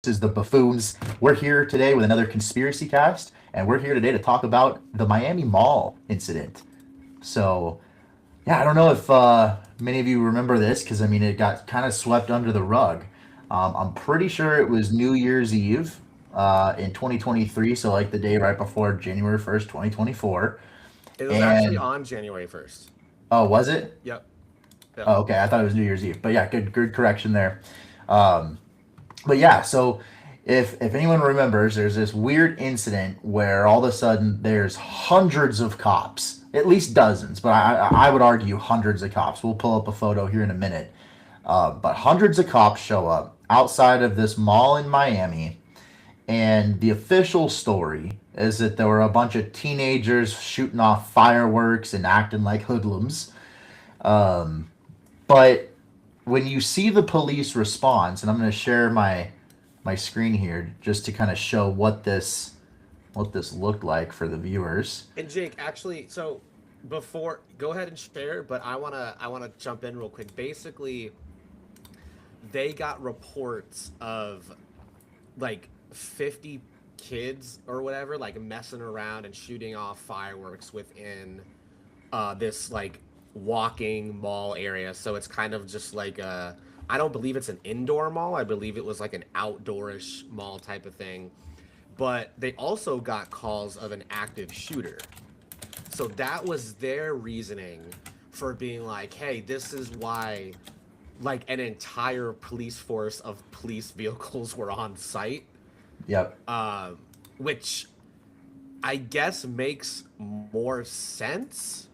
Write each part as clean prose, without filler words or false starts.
This is the Buffoons. We're here today with another conspiracy cast, and we're here today to talk about the Miami Mall incident. So, yeah, I don't know if many of you remember this because I mean it got kind of swept under the rug. I'm pretty sure it was New Year's Eve in 2023, so like the day right before January 1st, 2024. It was actually And on January 1st. oh, was it? Yep. Yep. Oh, okay. I thought it was New Year's Eve, but yeah, good correction there. Um, but yeah, so if anyone remembers, there's this weird incident where all of a sudden there's hundreds of cops, at least dozens, but I would argue hundreds of cops. We'll pull up a photo here in a minute. But hundreds of cops show up outside of this mall in Miami, and the official story is that there were a bunch of teenagers shooting off fireworks and acting like hoodlums. But when you see the police response, and I'm going to share my screen here just to kind of show what this looked like for the viewers. And Jake, actually, so before go ahead and share, but I wanna jump in real quick. Basically, they got reports of like 50 kids or whatever like messing around and shooting off fireworks within this like walking mall area. So it's kind of just like a, I don't believe it's an indoor mall. I believe it was like an outdoorish mall type of thing. But they also got calls of an active shooter. So that was their reasoning for being like, hey, this is why like an entire police force of police vehicles were on site, Yep. uh, which I guess makes more sense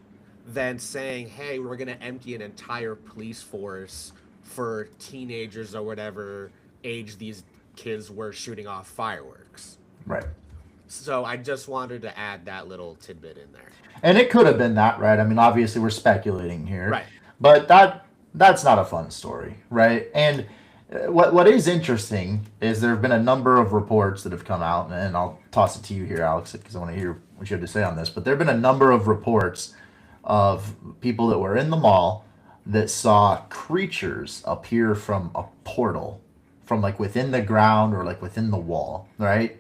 than saying, hey, we're going to empty an entire police force for teenagers or whatever age these kids were shooting off fireworks. Right. So I just wanted to add that little tidbit in there. And it could have been that, right? I mean, obviously we're speculating here, Right. but that's not a fun story, right? And what is interesting is there have been a number of reports that have come out, and I'll toss it to you here, Alex, because I want to hear what you have to say on this. But there have been a number of reports of people that were in the mall that saw creatures appear from a portal, from like within the ground or like within the wall, right?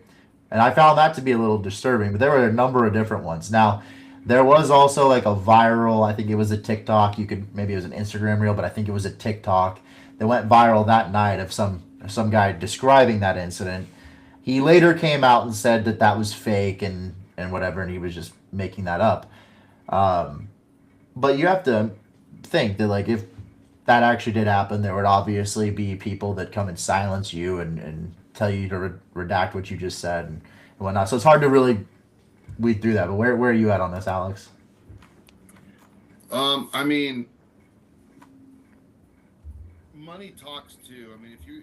And I found that to be a little disturbing, but there were a number of different ones. Now, there was also like a viral, I think it was a TikTok, you could maybe it was an Instagram reel, but I think it was a TikTok that went viral that night of some guy describing that incident. He later came out and said that that was fake and whatever, and he was just making that up. Um, but you have to think that like if that actually did happen, there would obviously be people that come and silence you and tell you to redact what you just said and whatnot. So it's hard to really weed through that. But where are you at on this, Alex? I mean, money talks too. I mean, if you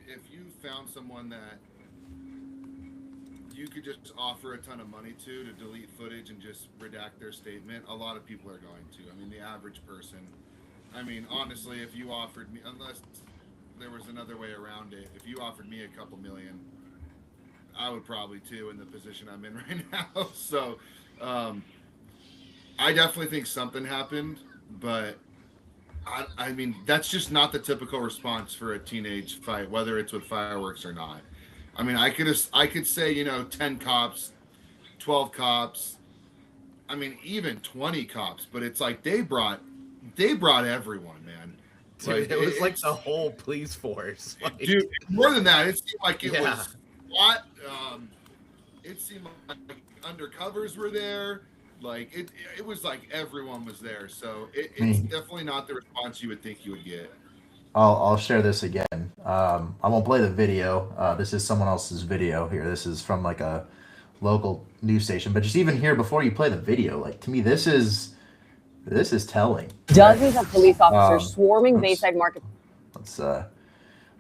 found someone that you could just offer a ton of money to delete footage and just redact their statement, a lot of people are going to. I mean, the average person. I mean, honestly, if you offered me, unless there was another way around it, if you offered me a couple million, I would probably too in the position I'm in right now. So, um, I definitely think something happened, but I mean, that's just not the typical response for a teenage fight, whether it's with fireworks or not. I mean, I could say 10 cops, 12 cops. I mean, even 20 cops, but it's like they brought everyone, man. Dude, Like it was like the it's whole police force. Like, dude, more than that, it seemed like it yeah. was SWAT. It seemed like undercovers were there. Like it was like everyone was there. So I it's mean, definitely not the response you would think you would get. I'll share this again. I won't play the video. This is someone else's video here. This is from like a local news station. But just even here before you play the video, like to me, this is telling, right? Dozens of police officers Um, swarming let's Bayside Market. let's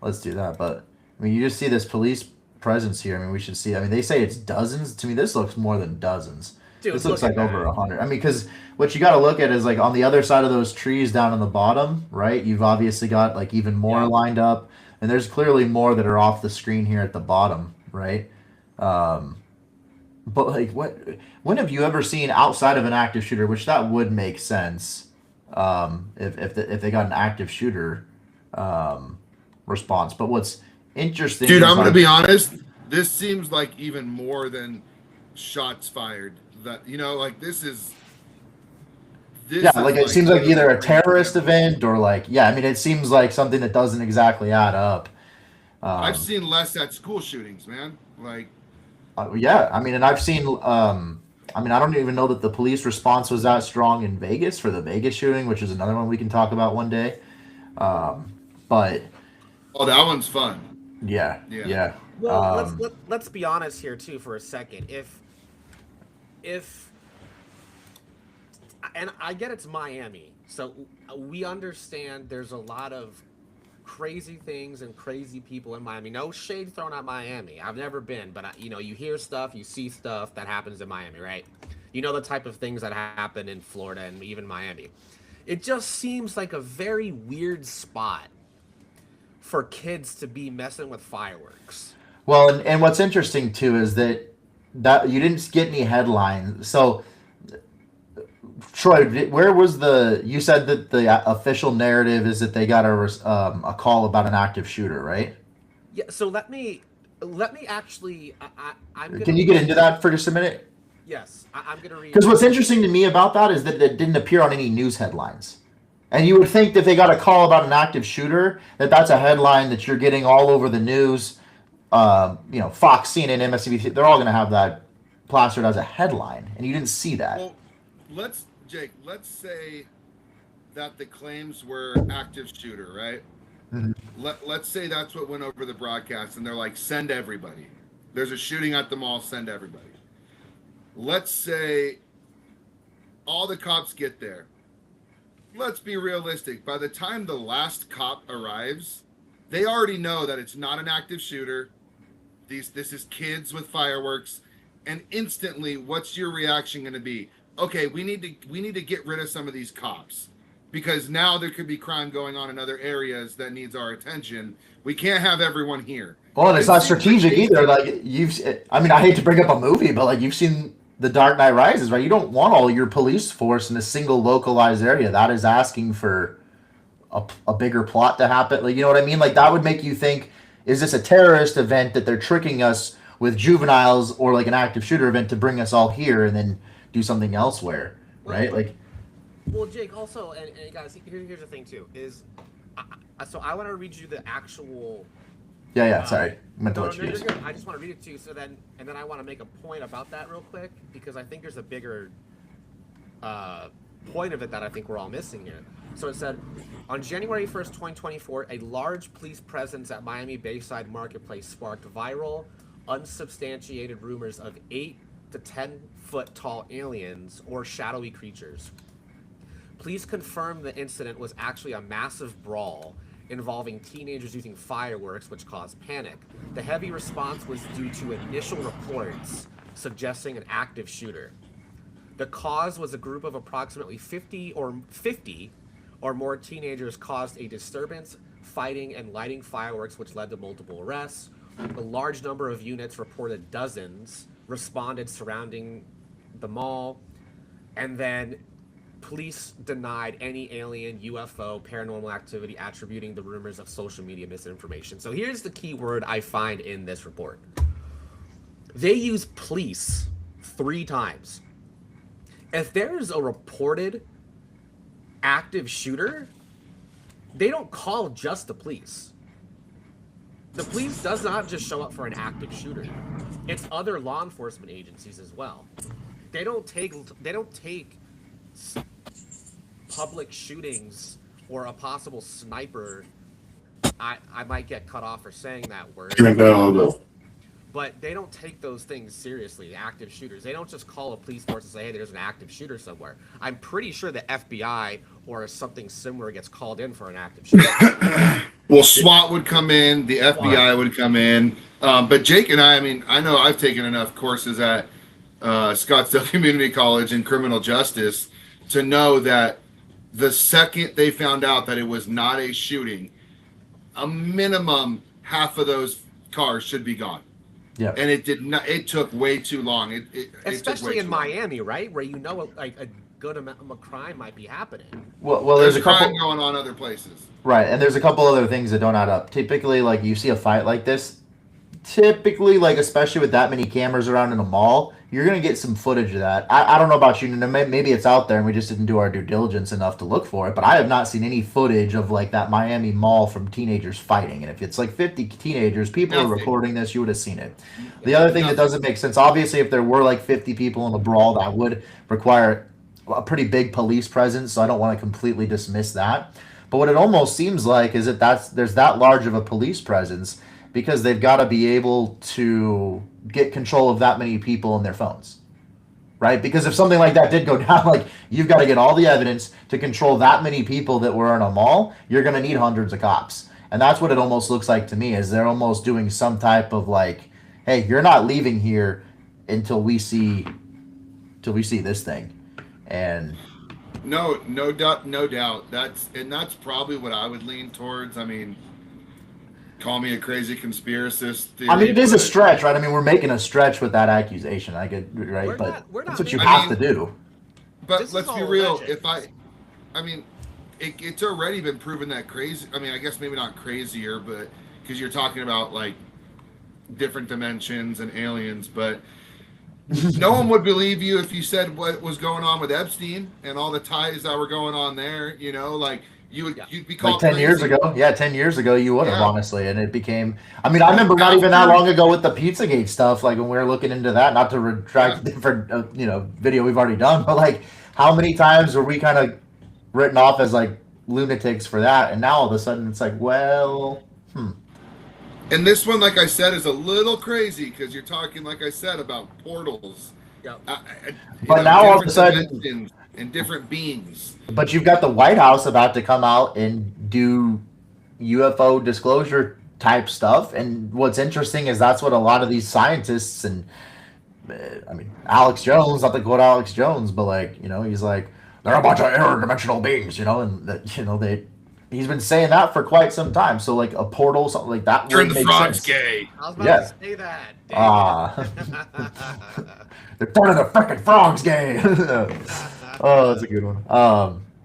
let's do that. But I mean, you just see this police presence here. I mean, we should see. I mean, they say it's dozens. To me, this looks more than dozens. Dude, This looks look at like over that. 100. I mean, because what you got to look at is like on the other side of those trees down on the bottom, right? You've obviously got like even more Yep. lined up, and there's clearly more that are off the screen here at the bottom, right? Um, but like, what? When have you ever seen outside of an active shooter? Which that would make sense, if they got an active shooter um, response. But what's interesting. Dude, is, I'm gonna like, be honest. This seems like even more than shots fired. That like this is. Yeah, like it seems like literally either a crazy terrorist damage. event or like, yeah, I mean, it seems like something that doesn't exactly add up. I've Um, seen less at school shootings, man. Like, yeah, I mean, and I've seen. I mean, I don't even know that the police response was that strong in Vegas for the Vegas shooting, which is another one we can talk about one day. Um, but oh, that one's fun. yeah, Yeah. yeah. Well, Um, let's be honest here too for a second. If and I get it's Miami, so we understand there's a lot of crazy things and crazy people in Miami. No shade thrown at Miami. I've never been, but you hear stuff, you see stuff that happens in Miami, right? You know the type of things that happen in Florida and even Miami. It just seems like a very weird spot for kids to be messing with fireworks. well, and what's interesting too is that you didn't get any headlines. So, Troy, where was the? You said that the official narrative is that they got a call about an active shooter, right? Yeah, so let me actually. I'm gonna. Can you get into that for just a minute? Yes, I'm gonna read. Because what's interesting to me about that is that it didn't appear on any news headlines. And you would think that they got a call about an active shooter, that's a headline that you're getting all over the news. Fox, CNN, MSNBC, they're all going to have that plastered as a headline, and you didn't see that. Well, let's say that the claims were active shooter, right? Mhm. Let's say that's what went over the broadcast, and they're like, send everybody. There's a shooting at the mall, send everybody. Let's say all the cops get there. Let's be realistic. By the time the last cop arrives, they already know that it's not an active shooter. This is kids with fireworks, and instantly, what's your reaction going to be? Okay, we need to get rid of some of these cops because now there could be crime going on in other areas that needs our attention. We can't have everyone here. Well, and it's not strategic either. Like I hate to bring up a movie, but like you've seen The Dark Knight Rises, right? You don't want all your police force in a single localized area. That is asking for a bigger plot to happen. Like, you know what I mean? Like that would make you think, is this a terrorist event that they're tricking us with juveniles, or like an active shooter event to bring us all here and then do something elsewhere, right? Well, Jake, also, and guys, here's the thing too, is so I want to read you the actual. Yeah. Sorry, I meant to No, let you you're use. good. I just want to read it to you, and then I want to make a point about that real quick because I think there's a bigger point of it that I think we're all missing here. So it said, on January 1st, 2024, a large police presence at Miami Bayside Marketplace sparked viral, unsubstantiated rumors of 8 to 10 foot tall aliens or shadowy creatures. Police confirmed the incident was actually a massive brawl involving teenagers using fireworks, which caused panic. The heavy response was due to initial reports suggesting an active shooter. The cause was a group of approximately 50 or more teenagers caused a disturbance, fighting, and lighting fireworks, which led to multiple arrests. A large number of units, reported dozens, responded surrounding the mall, and then police denied any alien, UFO, paranormal activity, attributing the rumors of social media misinformation. So here's the key word I find in this report. They use police 3 times. If there's a reported active shooter, they don't call just the police. The police does not just show up for an active shooter. It's other law enforcement agencies as well. They don't take public shootings or a possible sniper. I might get cut off for saying that word. But they don't take those things seriously, active shooters. They don't just call a police force and say, hey, there's an active shooter somewhere. I'm pretty sure the FBI or something similar gets called in for an active shooter. Well, SWAT would come in, the FBI would come in. But Jake and I mean, I know I've taken enough courses at Scottsdale Community College in criminal justice to know that the second they found out that it was not a shooting, a minimum half of those cars should be gone. Yeah. And it did not. It took way too long. Especially in Miami, right, where like good amount of crime might be happening. Well, There's there's a couple. crime going on other places. Right, and there's a couple other things that don't add up. Typically, like you see a fight like this, typically, like especially with that many cameras around in a mall, you're gonna get some footage of that. I don't know about you, maybe it's out there and we just didn't do our due diligence enough to look for it. But I have not seen any footage of like that Miami mall from teenagers fighting. And if it's like 50 teenagers, people are Nothing. recording this, you would have seen it. The other thing that doesn't make sense, obviously, if there were like 50 people in a brawl, that would require a pretty big police presence. So I don't want to completely dismiss that. But what it almost seems like is that there's that large of a police presence because they've got to be able to get control of that many people in their phones, right? Because if something like that did go down, like you've got to get all the evidence to control that many people that were in a mall. You're going to need hundreds of cops, and that's what it almost looks like to me. Is they're almost doing some type of like, hey, you're not leaving here until we see this thing, and. No doubt. That's probably what I would lean towards. I mean, call me a crazy conspiracist. Theory, I mean, it is a but- stretch, right? I mean, we're making a stretch with that accusation. I get right, We're but not that's what you making- have to do. But This is let's be all real. alleged. I mean, it's already been proven that crazy. I mean, I guess maybe not crazier, but because you're talking about like different dimensions and aliens, but no one would believe you if you said what was going on with Epstein and all the ties that were going on there. You know, like you'd be called Like 10 years crazy. ago, yeah, 10 years ago, you would have Yeah. honestly, and it became. I mean, I remember not even that long ago with the PizzaGate stuff. Like when we were looking into that, not to retract the different, video we've already done, but like how many times were we kind of written off as like lunatics for that, and now all of a sudden it's like, well, And this one, like I said, is a little crazy because you're talking, like I said, about portals. Yep. But now all of a different sudden- dimensions and different beings. but you've got the White House about to come out and do UFO disclosure type stuff. And what's interesting is that's what a lot of these scientists and I mean, Alex Jones, not to quote Alex Jones, but like, he's like, they're a bunch of interdimensional beings, and that, he's been saying that for quite some time. So like a portal, something like that Turn would the make frogs sense. gay. I was about Yeah. to say that. They're turning the freaking frogs gay. Oh, that's a good one.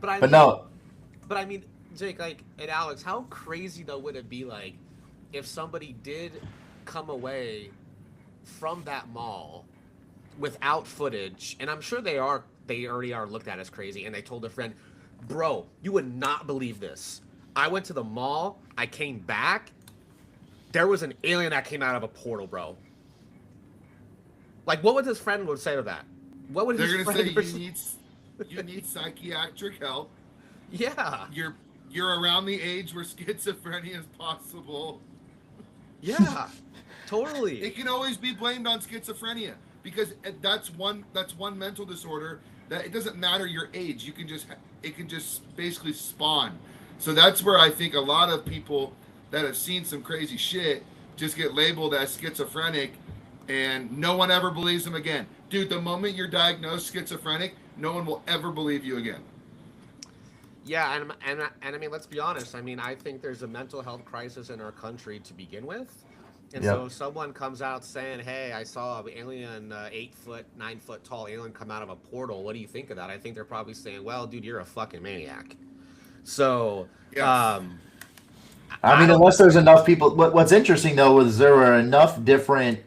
But no, But I mean, Jake, like, and Alex, how crazy though would it be like if somebody did come away from that mall without footage, and I'm sure they already are looked at as crazy, and they told a friend, bro, you would not believe this. I went to the mall, I came back, there was an alien that came out of a portal, bro. Like, what would his friend would say to that? What would They're his gonna friend say you need psychiatric help. Yeah. You're around the age where schizophrenia is possible. Yeah. Totally. It can always be blamed on schizophrenia because that's one mental disorder that it doesn't matter your age. It can just basically spawn. So that's where I think a lot of people that have seen some crazy shit just get labeled as schizophrenic, and no one ever believes them again. Dude, the moment you're diagnosed schizophrenic, no one will ever believe you again. Yeah, and I mean, let's be honest. I mean, I think there's a mental health crisis in our country to begin with. And Yep. so if someone comes out saying, hey, I saw an alien, 8 foot, 9 foot tall alien come out of a portal. What do you think of that? I think they're probably saying, well, dude, you're a fucking maniac. So, Yes. I mean, unless there's enough people. What's interesting though is there were enough different.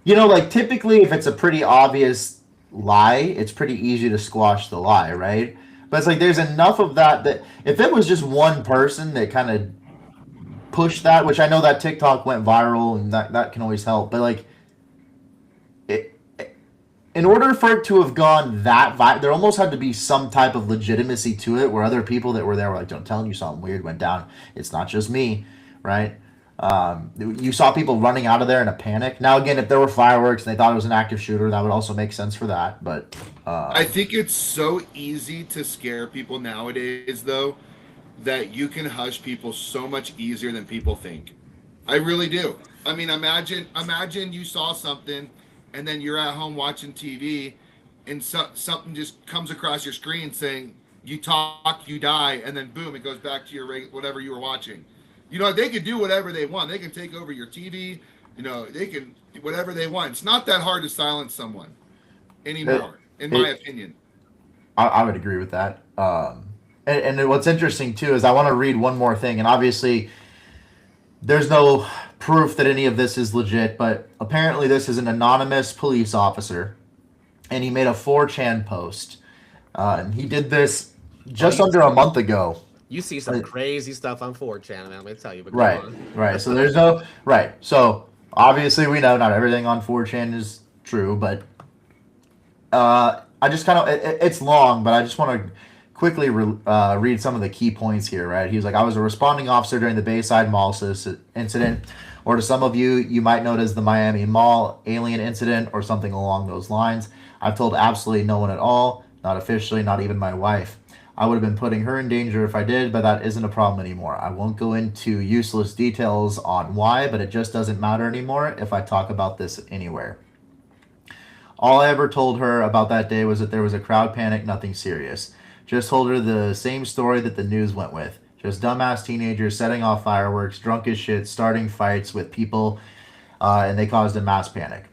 Like typically, if it's a pretty obvious lie, it's pretty easy to squash the lie, right? But it's like there's enough of that if it was just one person that kind of pushed that, which I know that TikTok went viral and that can always help, but like in order for it to have gone that there almost had to be some type of legitimacy to it where other people that were there were like, I'm telling you something weird went down. It's not just me, right? You saw people running out of there in a panic. Now, again, if there were fireworks and they thought it was an active shooter, that would also make sense for that. But I think it's so easy to scare people nowadays, though, that you can hush people so much easier than people think. I really do. I mean, imagine you saw something, and then you're at home watching TV, and something just comes across your screen saying, you talk, you die, and then boom, it goes back to your whatever you were watching. They can do whatever they want. They can take over your TV. They can whatever they want. It's not that hard to silence someone anymore, in my opinion. I would agree with that. And what's interesting too is I want to read one more thing, and obviously there's no proof that any of this is legit, but apparently this is an anonymous police officer, and he made a 4chan post, and he did this just under a month ago. You see some crazy stuff on 4chan, man. Let me tell you. But go Right, on. right. So there's no right. So obviously we know not everything on 4chan is true, but I just kind of it's long, but I just want to quickly read some of the key points here. Right, he was like, I was a responding officer during the Bayside Mall incident, or to some of you, you might know it as the Miami Mall alien incident or something along those lines. I've told absolutely no one at all, not officially, not even my wife. I would have been putting her in danger if I did, but that isn't a problem anymore. I won't go into useless details on why, but it just doesn't matter anymore if I talk about this anywhere. All I ever told her about that day was that there was a crowd panic, nothing serious. Just told her the same story that the news went with. Just dumbass teenagers setting off fireworks, drunk as shit, starting fights with people, and they caused a mass panic.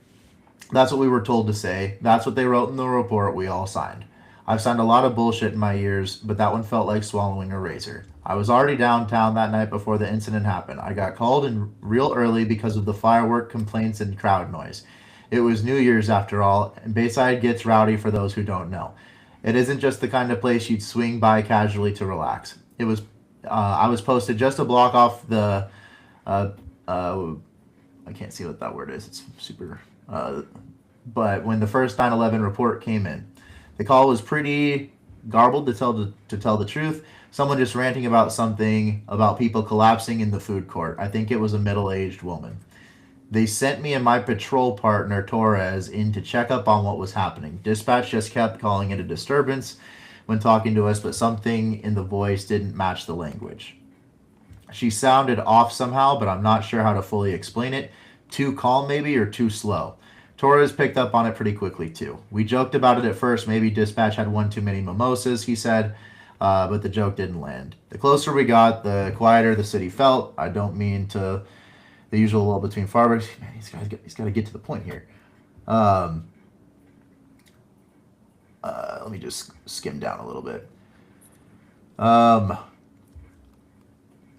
That's what we were told to say. That's what they wrote in the report we all signed. I've signed a lot of bullshit in my years, but that one felt like swallowing a razor. I was already downtown that night before the incident happened. I got called in real early because of the firework complaints and crowd noise. It was New Year's after all, and Bayside gets rowdy for those who don't know. It isn't just the kind of place you'd swing by casually to relax. I was posted just a block off the, I can't see what that word is. It's super, but when the first 9/11 report came in, the call was pretty garbled to tell the truth. Someone just ranting about something about people collapsing in the food court. I think it was a middle-aged woman. They sent me and my patrol partner Torres in to check up on what was happening. Dispatch just kept calling it a disturbance when talking to us, but something in the voice didn't match the language. She sounded off somehow, but I'm not sure how to fully explain it. Too calm maybe, or too slow. Torres picked up on it pretty quickly too. We joked about it at first. Maybe Dispatch had one too many mimosas, he said, but the joke didn't land. The closer we got, the quieter the city felt. I don't mean to the usual lull between fireworks. Man, he's got to get to the point here. Let me just skim down a little bit.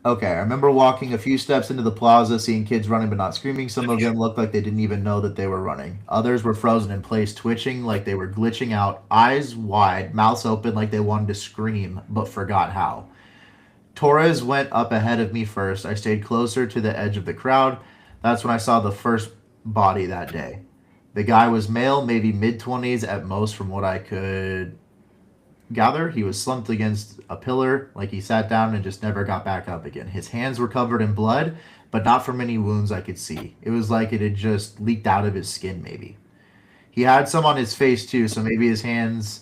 Okay, I remember walking a few steps into the plaza, seeing kids running but not screaming. Some of them looked like they didn't even know that they were running. Others were frozen in place, twitching like they were glitching out, eyes wide, mouths open like they wanted to scream but forgot how. Torres went up ahead of me first. I stayed closer to the edge of the crowd. That's when I saw the first body that day. The guy was male, maybe mid-20s at most from what I could gather. He was slumped against a pillar, like he sat down and just never got back up again. His hands were covered in blood, but not from any wounds I could see. It was like it had just leaked out of his skin, maybe. He had some on his face too, so maybe his hands,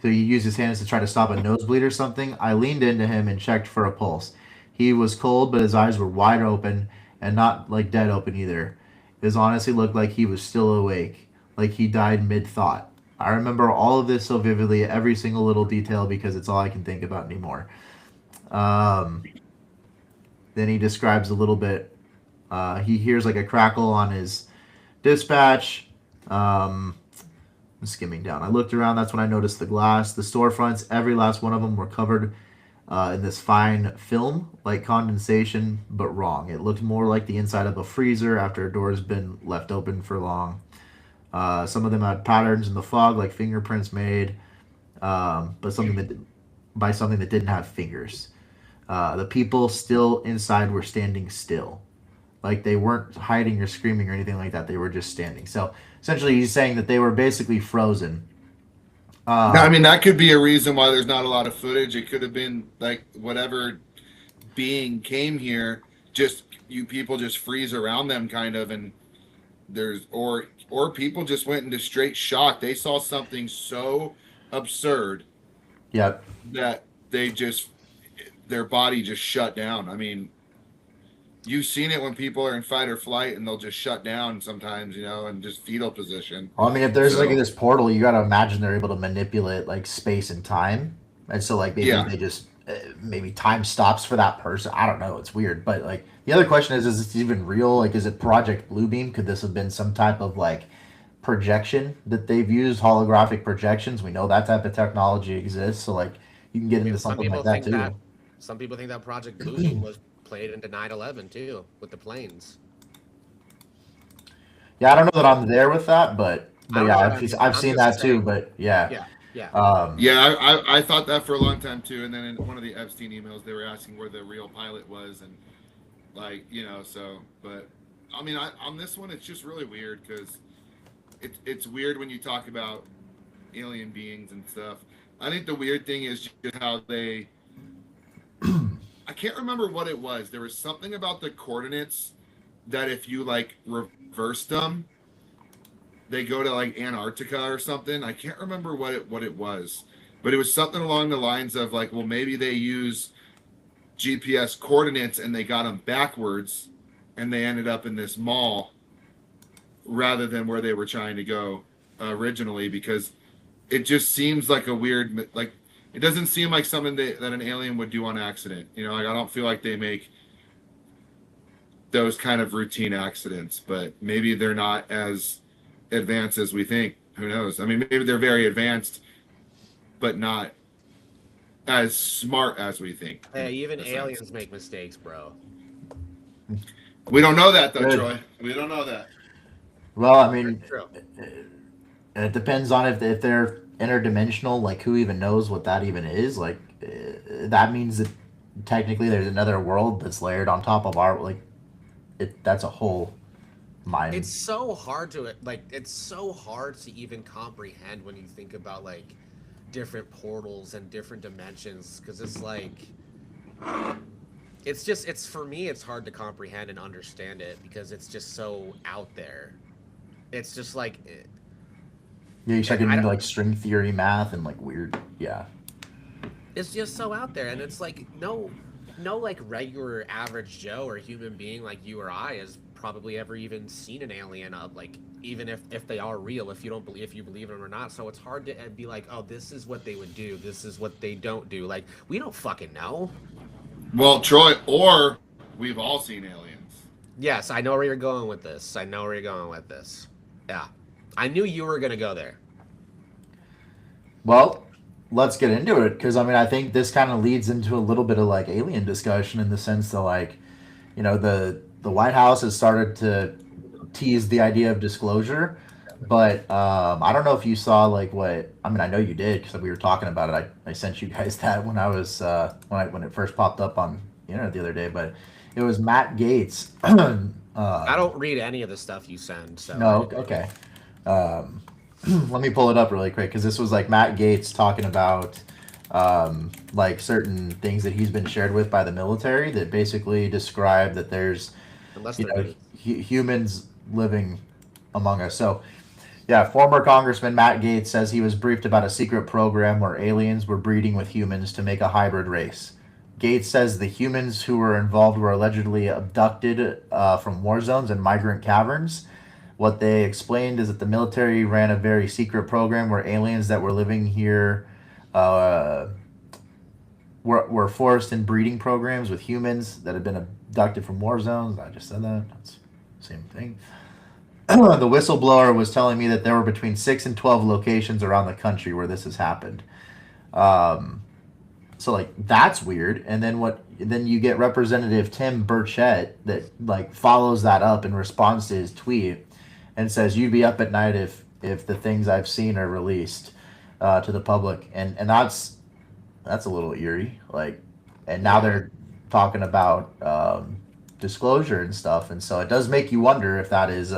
so he used his hands to try to stop a nosebleed or something. I leaned into him and checked for a pulse. He was cold, but his eyes were wide open and not like dead open either. It honestly looked like he was still awake, like he died mid-thought. I remember all of this so vividly, every single little detail, because it's all I can think about anymore. Then he describes a little bit. He hears like a crackle on his dispatch. I'm skimming down. I looked around. That's when I noticed the glass. The storefronts, every last one of them were covered in this fine film, like condensation, but wrong. It looked more like the inside of a freezer after a door's been left open for long. Some of them had patterns in the fog, like fingerprints made, but something that didn't have fingers. The people still inside were standing still, like they weren't hiding or screaming or anything like that. They were just standing. So essentially, he's saying that they were basically frozen. I mean, that could be a reason why there's not a lot of footage. It could have been like whatever being came here, just you people just freeze around them, kind of, and there's or people just went into straight shock. They saw something so absurd, Yep. that their body just shut down. I mean, you've seen it when people are in fight or flight and they'll just shut down sometimes, and just fetal position. Well, I mean, if there's like this portal, you got to imagine they're able to manipulate like space and time, and so like maybe they just maybe time stops for that person. I don't know. It's weird, but like the other question is this even real? Like, is it Project Bluebeam? Could this have been some type of like projection that they've used, holographic projections. We know that type of technology exists, so like you can get I mean, into something like that too. some people think that Project Bluebeam was played into 9/11 too, with the planes. Yeah, I don't know that I'm there with that, but I don't yeah, know that either. I've I'm seen just that too. saying. But yeah, Yeah, yeah. Yeah, I thought that for a long time too. And then in one of the Epstein emails, they were asking where the real pilot was, and like so. But I mean, on this one, it's just really weird because it's weird when you talk about alien beings and stuff. I think the weird thing is just how they. I can't remember what it was. There was something about the coordinates that if you like reversed them, they go to like Antarctica or something. I can't remember what it was, but it was something along the lines of like, well, maybe they use GPS coordinates and they got them backwards, and they ended up in this mall rather than where they were trying to go originally, because it just seems like a weird, like it doesn't seem like something that an alien would do on accident. Like I don't feel like they make those kind of routine accidents, but maybe they're not as advanced as we think. Who knows? I mean, maybe they're very advanced, but not as smart as we think. Hey, even aliens make mistakes, bro. We don't know that though, Good. Troy. We don't know that. Well, I mean, True. it depends on if they're interdimensional. Like, who even knows what that even is? Like, that means that technically there's another world that's layered on top of our like. That's a whole mind. It's so hard to it's so hard to even comprehend when you think about like different portals and different dimensions, because it's like it's for me it's hard to comprehend and understand it because it's just so out there. It's just like Yeah, you start I getting into don't- like string theory math and like weird. Yeah. it's just so out there, and it's like no like regular average Joe or human being like you or I has probably ever even seen an alien like even if they are real, if you believe them or not. So it's hard to be like, oh, this is what they would do, this is what they don't do. Like, we don't fucking know. Well, Troy, or we've all seen aliens. Yes, I know where you're going with this. Yeah, I knew you were gonna go there. Well, let's get into it because I mean I think this kind of leads into a little bit of like alien discussion in the sense that like, the White House has started to tease the idea of disclosure, but I don't know if you saw like what I mean. I know you did because we were talking about it. I sent you guys that when I was when it first popped up on the internet the other day, but it was Matt Gaetz. I don't read any of the stuff you send, so No, okay. Let me pull it up really quick because this was like Matt Gaetz talking about like certain things that he's been shared with by the military that basically describe that there's unless they're humans living among us. So yeah, former Congressman Matt Gaetz says he was briefed about a secret program where aliens were breeding with humans to make a hybrid race. Gates says the humans who were involved were allegedly abducted from war zones and migrant caverns. What they explained is that the military ran a very secret program where aliens that were living here were forced in breeding programs with humans that had been abducted from war zones. I just said that. That's the same thing. The whistleblower was telling me that there were between 6 and 12 locations around the country where this has happened. So like that's weird. And then you get Representative Tim Burchett that like follows that up in response to his tweet and says you'd be up at night if the things I've seen are released to the public. And that's a little eerie. Like, and now they're talking about disclosure and stuff. And so it does make you wonder if that is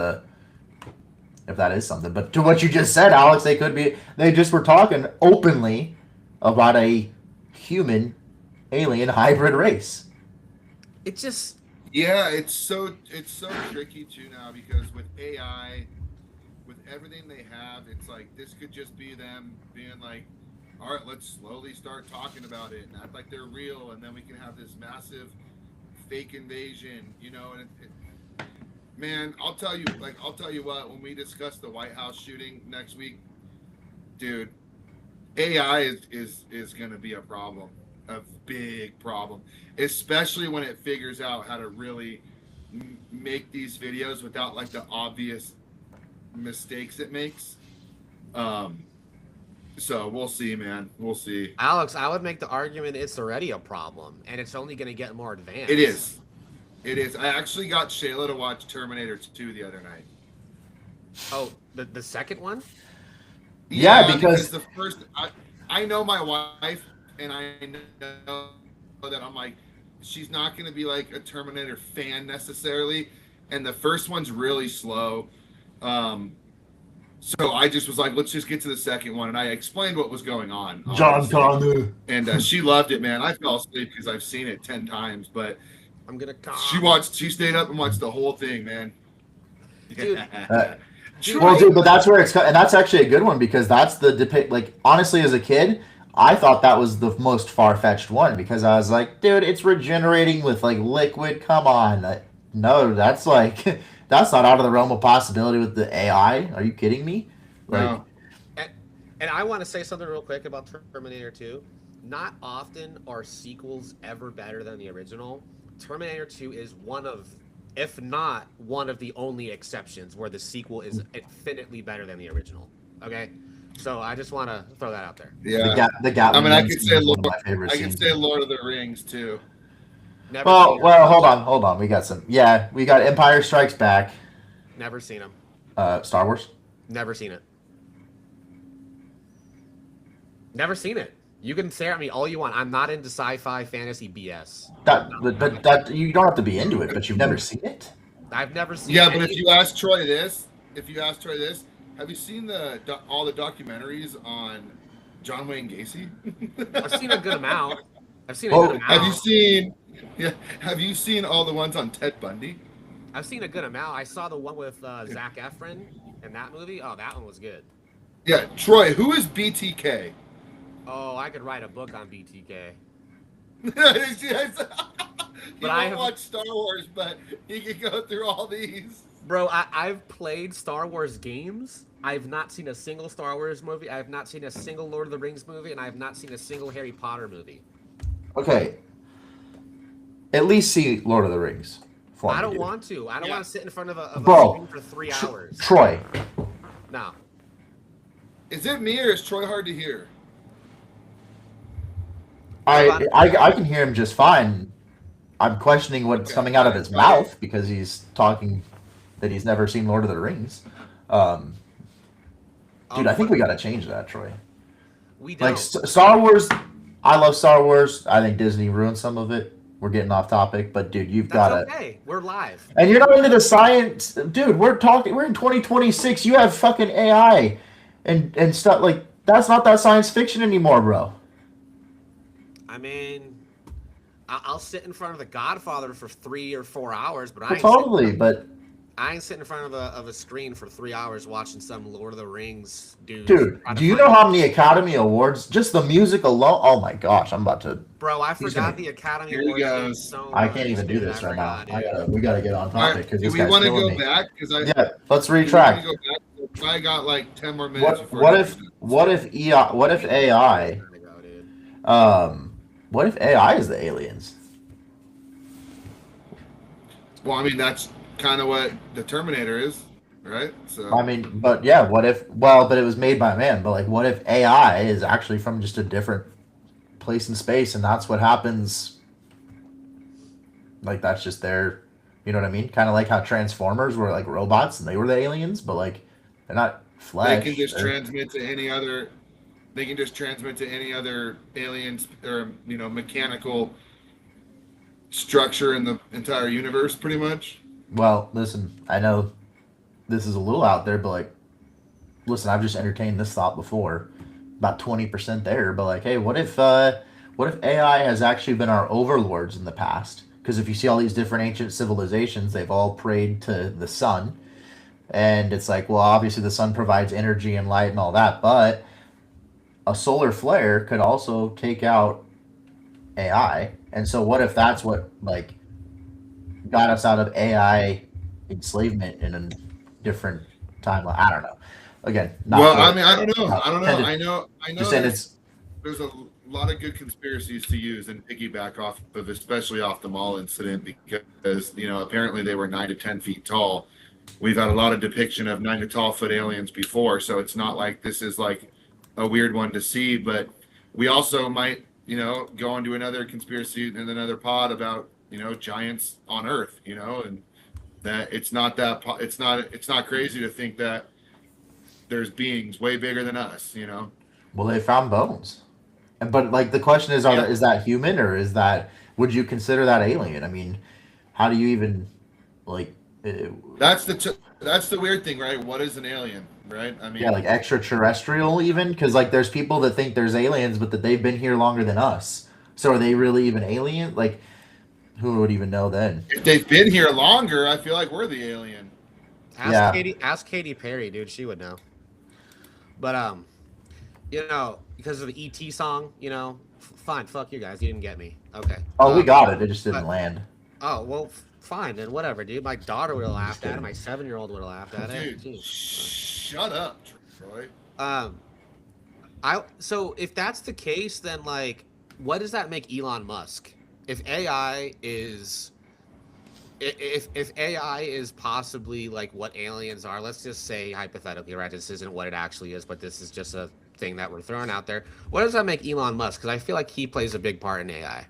something. But to what you just said, Alex, they just were talking openly about a human alien hybrid race. it just Yeah, it's so tricky too now because with AI, with everything they have, it's like this could just be them being like, all right, let's slowly start talking about it and act like they're real, and then we can have this massive fake invasion, and man, I'll tell you what, when we discuss the White House shooting next week, dude, AI is going to be a problem, a big problem, especially when it figures out how to really make these videos without like the obvious mistakes it makes. So we'll see, man. We'll see. Alex, I would make the argument it's already a problem, and it's only going to get more advanced. It is. It is. I actually got Shayla to watch Terminator 2 the other night. Oh, the second one? Yeah, because the first, I know my wife, and I know that I'm like, she's not going to be like a Terminator fan necessarily, and the first one's really slow. So I just was like, let's just get to the second one, and I explained what was going on. John Connor. And she loved it, man. I fell asleep because I've seen it 10 times, but I'm gonna. She stayed up and watched the whole thing, man. Dude. Well, dude, but that's where and that's actually a good one because that's the like honestly, as a kid, I thought that was the most far-fetched one because I was like, dude, it's regenerating with like liquid. Come on, no, that's like that's not out of the realm of possibility with the AI. Are you kidding me? Like, No. And I want to say something real quick about Terminator 2. Not often are sequels ever better than the original. Terminator 2 is one of, if not one of the only exceptions where the sequel is infinitely better than the original. Okay? So I just want to throw that out there. Yeah. the Gatling I mean, I gun could scene say is one Lord, of my favorite I could scenes. say Lord of the Rings too. Never Well, seen well, hold on. We got some. Yeah, we got Empire Strikes Back. Never seen them. Star Wars. Never seen it. Never seen it. You can stare at me all you want. I'm not into sci-fi fantasy BS. But that you don't have to be into it, but you've never seen it. I've never seen. Yeah, but if you ask Troy this, have you seen all the documentaries on John Wayne Gacy? I've seen a good amount. Have you seen all the ones on Ted Bundy? I've seen a good amount. I saw the one with Zac Efron in that movie. Oh, that one was good. Yeah, Troy, who is BTK? Oh, I could write a book on BTK. Yes. He But I won't have- watch Star Wars, but he can go through all these. Bro, I've played Star Wars games. I've not seen a single Star Wars movie. I have not seen a single Lord of the Rings movie, and I have not seen a single Harry Potter movie. Okay. At least see Lord of the Rings. For I me, don't dude. want to. I don't want to sit in front of a Bro, screen for 3 hours. Troy. No. Is it me or is Troy hard to hear? I can hear him just fine. I'm questioning what's Okay. coming out of his mouth because he's talking that he's never seen Lord of the Rings. Dude, I think we got to change that, Troy. We don't. Like Star Wars, I love Star Wars. I think Disney ruined some of it. We're getting off topic, but dude, you've got That's to. okay. We're live. And you're not into the science, dude. We're in 2026. You have fucking AI, and stuff like that's not that science fiction anymore, bro. I mean, I'll sit in front of The Godfather for 3 or 4 hours, but Well, totally, but I ain't sitting in front of a screen for 3 hours watching some Lord of the Rings dude. dude, do you know how many Academy Awards? Just the music alone. Oh my gosh, I'm about to. Bro, I He's forgot gonna- the Academy Here he Awards. game goes. so I much, can't even do dude. this I right now. forgot, We gotta get on All topic right, because do this we guy's want to killing go me. back? Because Yeah, let's do we wanna retract. go back? I got like 10 more minutes. before What I if do that. what if AI what if AI Gotta go, dude. what if AI is the aliens? Well, I mean, that's kind of what the Terminator is, right? So I mean, but yeah, what if? Well, but it was made by man. But like, what if AI is actually from just a different place in space, and that's what happens? Like that's just their, you know what I mean? Kind of like how Transformers were like robots and they were the aliens, but like they're not flesh. they can just they're- transmit to any other. They can just transmit to any other aliens or mechanical structure in the entire universe, pretty much. Well, listen, I know this is a little out there, but like, listen, I've just entertained this thought before, about 20% there. But like, hey, what if AI has actually been our overlords in the past? Because if you see all these different ancient civilizations, they've all prayed to the sun, and it's like, well, obviously the sun provides energy and light and all that, but a solar flare could also take out AI. And so, what if that's what like got us out of AI enslavement in a different timeline? I don't know. Again, not Well, for- I mean, I don't know. not I don't know. intended- I know. Just saying There's a lot of good conspiracies to use and piggyback off of, especially off the mall incident, because apparently they were 9 to 10 feet tall, we've had a lot of depiction of 9 to 12 foot aliens before, so it's not like this is like a weird one to see. But we also might, go into another conspiracy in another pod about giants on Earth, and that it's not crazy to think that there's beings way bigger than us. Well, they found bones, but like the question is, Yeah. is that human or is that would you consider that alien? I mean, how do you even like? That's the weird thing, right? What is an alien, right? I Yeah, mean, like extraterrestrial even because like there's people that think there's aliens but that they've been here longer than us. So are they really even alien? Like who would even know then? if they've been here longer, I feel like we're the alien. Yeah. Ask Katy Perry, dude. She would know. But because of the ET song, fine. Fuck you guys. You didn't get me. Okay. Oh, we got it. It just didn't but- land. Oh well, fine then. Whatever, dude. My daughter would have laughed at it. My 7-year-old would have laughed at it. Dude, Jeez. shut up, Troy. So if that's the case, then like, what does that make Elon Musk? If AI is, if AI is possibly like what aliens are, let's just say hypothetically, right? This isn't what it actually is, but this is just a thing that we're throwing out there. What does that make Elon Musk? Because I feel like he plays a big part in AI.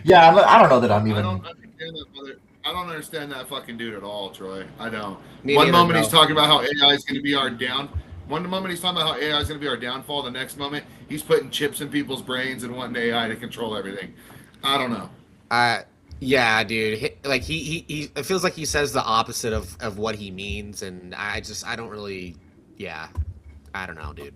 Yeah, I don't know that I'm I even. don't understand that fucking dude at all, Troy. I don't. Me One neither, moment bro. he's talking about how AI is going to be our down. One moment he's talking about how AI is going to be our downfall. The next moment he's putting chips in people's brains and wanting AI to control everything. I don't know. Yeah, dude. He it feels like he says the opposite of what he means, and I don't really, yeah, I don't know, dude.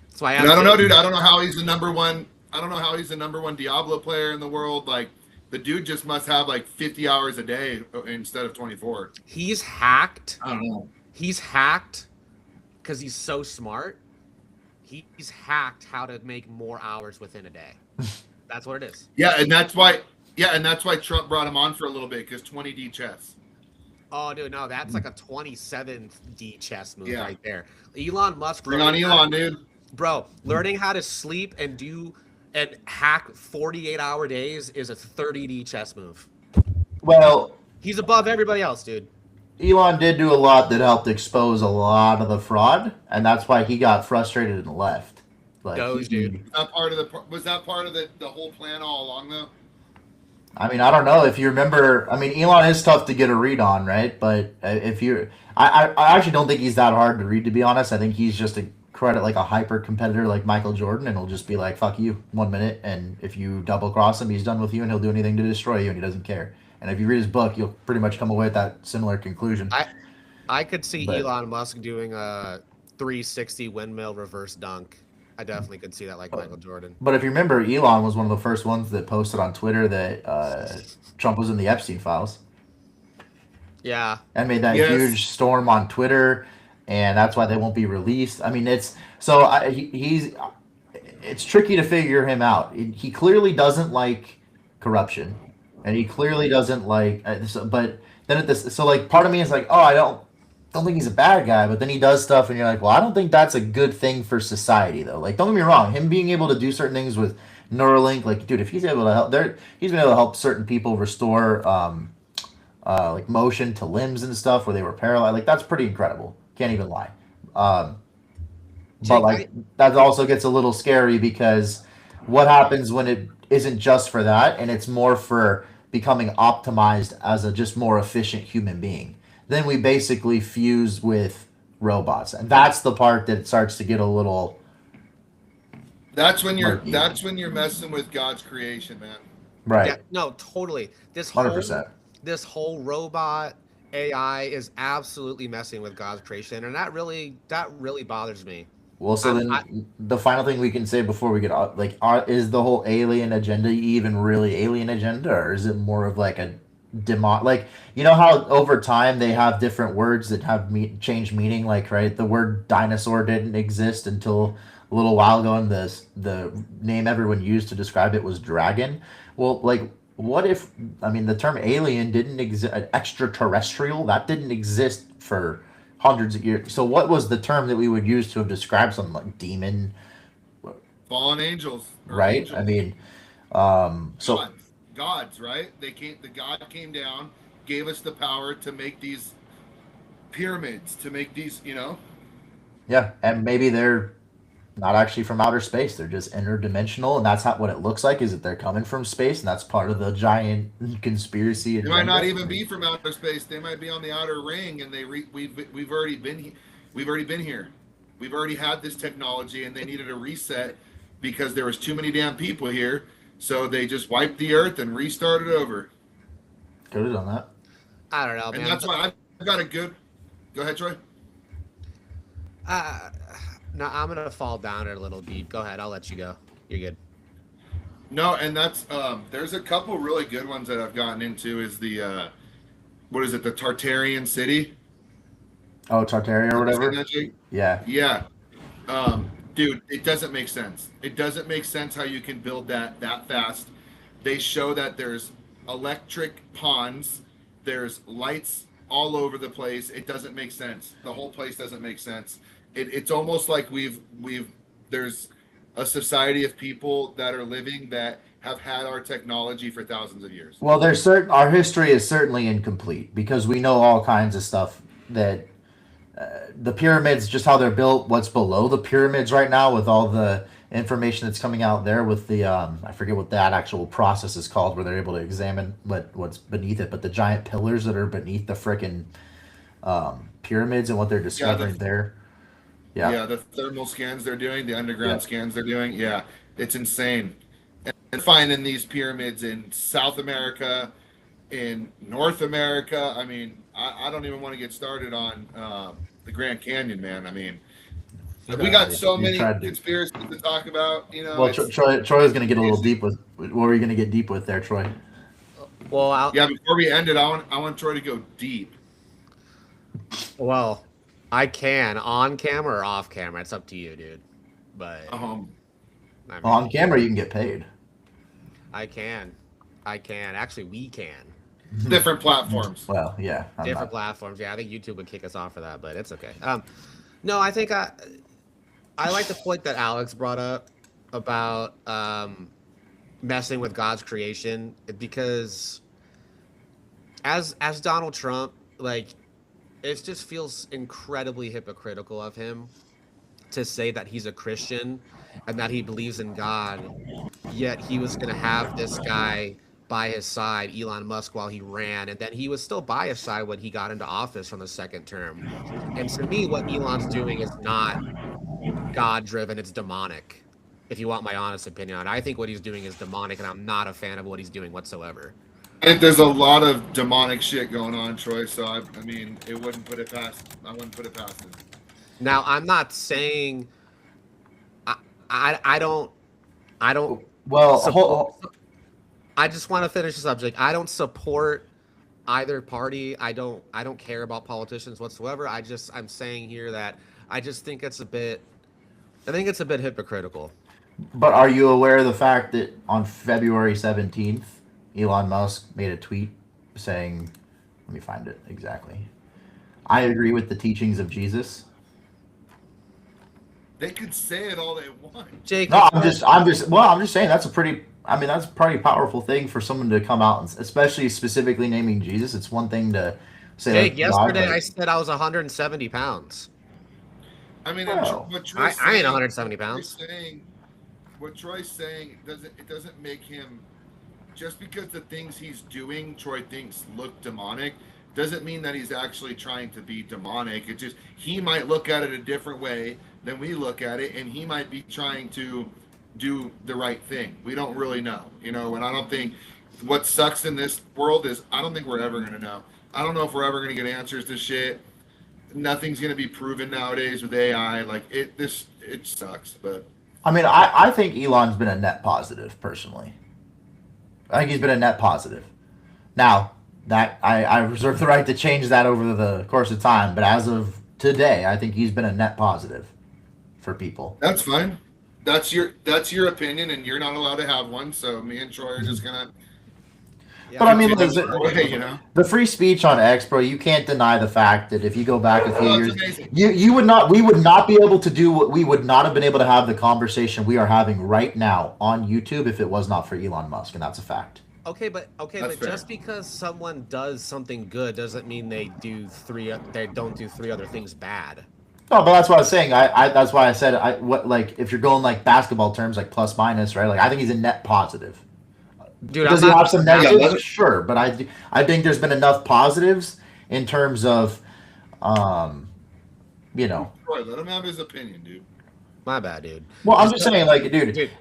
That's why And I don't know, dude. I don't know how he's the number one. I don't know how he's the number one Diablo player in the world. Like the dude just must have like 50 hours a day instead of 24. He's hacked. I don't know. He's hacked because he's so smart. He's hacked how to make more hours within a day. That's what it is. Yeah, and that's why. Yeah, and that's why Trump brought him on for a little bit because 20D chess. Oh, dude, no, that's like a 27D chess move Yeah. right there. Elon Musk. Bring on Elon, dude. Bro, learning how to sleep and hack 48-hour days is a 30D chess move. Well, He's above everybody else, dude. Elon did do a lot that helped expose a lot of the fraud, and that's why he got frustrated and left. Like, Doge, dude. Was that part of the whole plan all along though? I mean, I don't know if you remember. I mean, Elon is tough to get a read on, right? But if you, I actually don't think he's that hard to read. To be honest, I think he's just a credit like a hyper competitor like Michael Jordan, and he'll just be like, "Fuck you," 1 minute, and if you double cross him, he's done with you, and he'll do anything to destroy you, and he doesn't care. And if you read his book, you'll pretty much come away with that similar conclusion. I could see But- Elon Musk doing a 360 windmill reverse dunk. I definitely could see that like Michael Jordan. But if you remember, Elon was one of the first ones that posted on Twitter that Trump was in the Epstein files. Yeah. And made that Yes. huge storm on Twitter, and that's why they won't be released. I mean, it's so he's it's tricky to figure him out. He clearly doesn't like corruption, and he clearly doesn't like. But then at this, so like part of me is like, oh, I don't think he's a bad guy, but then he does stuff, and you're like, well, I don't think that's a good thing for society, though. Like, don't get me wrong, him being able to do certain things with Neuralink, like, dude, if he's able to help, he's been able to help certain people restore like motion to limbs and stuff where they were paralyzed. Like, that's pretty incredible. Can't even lie. But Jake, like that also gets a little scary because what happens when it isn't just for that and it's more for becoming optimized as a just more efficient human being? Then we basically fuse with robots, and that's the part that starts to get a little. That's when you're Murky. messing with God's creation, man. Right. Yeah, no, totally. This 100%. whole robot AI is absolutely messing with God's creation, and that really bothers me. Well, so then the final thing we can say before we get out, like, is the whole alien agenda even really alien agenda, or is it more of like a demon? Like, you know how over time they have different words that have changed meaning. Like, right, the word dinosaur didn't exist until a little while ago, and the name everyone used to describe it was dragon. Well, like, what if, I mean, the term alien didn't exist, extraterrestrial, that didn't exist for hundreds of years. So what was the term that we would use to have described something like demon, Fallen angels, or right? angels. I mean, so gods, right? The God came down gave us the power to make these pyramids, to make these, Yeah, and maybe they're not actually from outer space. They're just interdimensional, and that's not what it looks like. Is that they're coming from space, and that's part of the giant conspiracy They might agenda. not even be from outer space. They might be on the outer ring, and we've already been we've already been here. We've already had this technology, and they needed a reset because there was too many damn people here. So they just wiped the earth and restarted over. Could have done that. I don't know, And man. that's why I've got a good. Go ahead, Troy. No, I'm gonna fall down a little deep. Go ahead, I'll let you go. You're good. No, and that's there's a couple really good ones that I've gotten into. Is the what is it? The Tartarian City. Oh, Tartaria or whatever. Seen that, Jake? Yeah. Yeah. Dude, it doesn't make sense. It doesn't make sense how you can build that fast. They show that there's electric ponds, there's lights all over the place. It doesn't make sense. The whole place doesn't make sense. It's almost like there's a society of people that are living that have had our technology for thousands of years. Well, there's certain our history is certainly incomplete because we know all kinds of stuff that the pyramids, just how they're built, what's below the pyramids right now, with all the information that's coming out there with the I forget what that actual process is called, where they're able to examine what's beneath it, but the giant pillars that are beneath the frickin' pyramids and what they're discovering there. Yeah. Yeah, the thermal scans they're doing, the underground Yeah. scans they're doing. Yeah, it's insane. And finding these pyramids in South America, in North America. I mean, I don't even want to get started on the Grand Canyon, man. I mean, we got so You many tried to- conspiracies to talk about. Well, it's- Troy was going to get a little deep with. What were you going to get deep with there, Troy? Well, yeah. Before we end it, I want Troy to go deep. well, I can on camera or off camera. It's up to you, dude. But I mean, On camera, you can get paid. I can. Actually, we can. Different platforms. Well, yeah. I'm Different not- platforms. Yeah, I think YouTube would kick us off for that, but it's okay. No, I think I like the point that Alex brought up about messing with God's creation, because as Donald Trump, like, it just feels incredibly hypocritical of him to say that he's a Christian and that he believes in God, yet he was going to have this guy by his side, Elon Musk, while he ran, and then he was still by his side when he got into office from the second term. And to me, what Elon's doing is not God-driven, it's demonic, if you want my honest opinion on it. I think what he's doing is demonic, and I'm not a fan of what he's doing whatsoever. I think there's a lot of demonic shit going on, Troy. So I mean, I wouldn't put it past him. Now, I'm not saying I don't Well, support, I just want to finish the subject. I don't support either party. I don't care about politicians whatsoever. I'm saying here that I just think it's a bit hypocritical. but are you aware of the fact that on February 17th, Elon Musk made a tweet saying, let me find it exactly. I agree with the teachings of Jesus. They could say it all they want. Jake, No, I'm just saying that's a pretty powerful thing for someone to come out, and especially specifically naming Jesus. It's one thing to say. Jake, like, yesterday God, I said I was 170 pounds. I mean, Oh. what Troy's I ain't saying- 170 pounds. What Troy's saying doesn't make him, just because the things he's doing, Troy thinks look demonic, doesn't mean that he's actually trying to be demonic. It just, he might look at it a different way than we look at it, and he might be trying to do the right thing. We don't really know, and I don't think what sucks in this world is I don't think we're ever gonna know. I don't know if we're ever gonna get answers to shit. Nothing's gonna be proven nowadays with AI. Like it sucks, but I mean, I think Elon's been a net positive personally. I think he's been a net positive. Now, that I reserve the right to change that over the course of time, but as of today, I think he's been a net positive for people. that's fine. That's your opinion, and you're not allowed to have one. So me and Troy are just gonna. But I mean, continue listen, our way, the free speech on X, bro, you can't deny the fact that if you go back a few Oh, years, that's amazing. we would not be able to do what we would not have been able to have the conversation we are having right now on YouTube if it was not for Elon Musk, and that's a fact. Okay, but That's fair. just because someone does something good doesn't mean they don't do three other things bad. No, but that's what I was saying. That's why I said like if you're going like basketball terms, like plus minus, right? Like I think he's a net positive. Dude, Does I'm he not have some Yeah, negatives? let it- Sure, but I think there's been enough positives in terms of, you know. Troy, let him have his opinion, dude. my bad, dude. Well, I'm just saying, like, dude. Dude,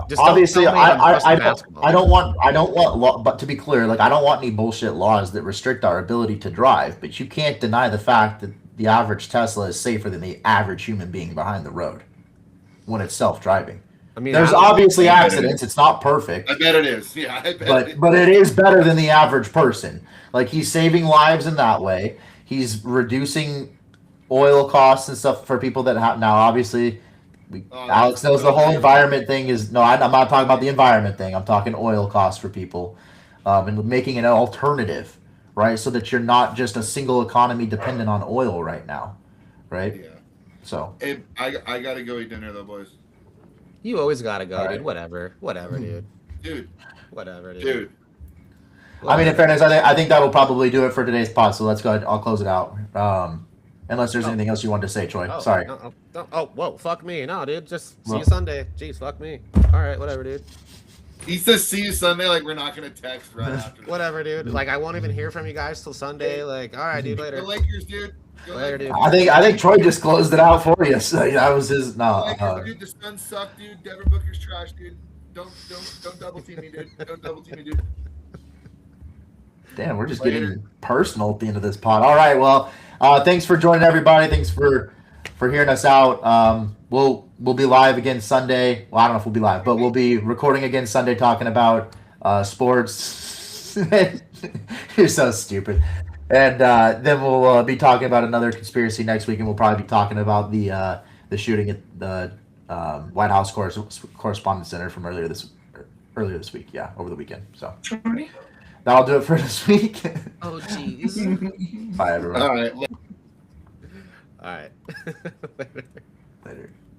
just Obviously, don't tell me I'm trusting I basketball. don't want law, but to be clear, like I don't want any bullshit laws that restrict our ability to drive. But you can't deny the fact that the average Tesla is safer than the average human being behind the road when it's self-driving. I mean, There's I don't- obviously I bet it accidents; it's not perfect, I bet it is. Yeah, I bet it but it is better than the average person. Like he's saving lives in that way. He's reducing oil costs and stuff for people that have now. Obviously, Oh, Alex that's- knows the whole environment thing is no. I'm not talking about the environment thing. I'm talking oil costs for people, and making an alternative, right? So that you're not just a single economy dependent on oil right now, right? Yeah. So Hey, I gotta go eat dinner though, boys. You always gotta go, All dude. right. Whatever, dude. Dude, Whatever, dude. dude. I mean, in fairness, I think that will probably do it for today's pod. So let's go ahead. I'll close it out. Unless there's Oh. anything else you wanted to say, Troy. Oh, Sorry. Oh, whoa, fuck me. No, dude. Just see Well- you Sunday. Jeez, fuck me. All right, whatever, dude. He says see you Sunday, like we're not gonna text right after. this. Whatever, dude. Like, I won't even hear from you guys till Sunday. Like, all right, dude. Later. Go Lakers, dude. Go Later, Lakers. dude. I think Troy just closed it out for you. So that was his no. Lakers, dude. The Suns suck, dude. Devin Booker's trash, dude. Don't double team me, dude. Don't double team me, dude. Damn, we're just Later. getting personal at the end of this pod. All right, well, thanks for joining everybody. Thanks for hearing us out. We'll be live again Sunday. Well, I don't know if we'll be live, but we'll be recording again Sunday talking about sports. You're so stupid. And then we'll be talking about another conspiracy next week, and we'll probably be talking about the shooting at the White House Correspondence Center from earlier this week. Yeah, over the weekend. So that'll do it for this week. Oh, jeez. Bye, everyone. All right. all right. Later. Later.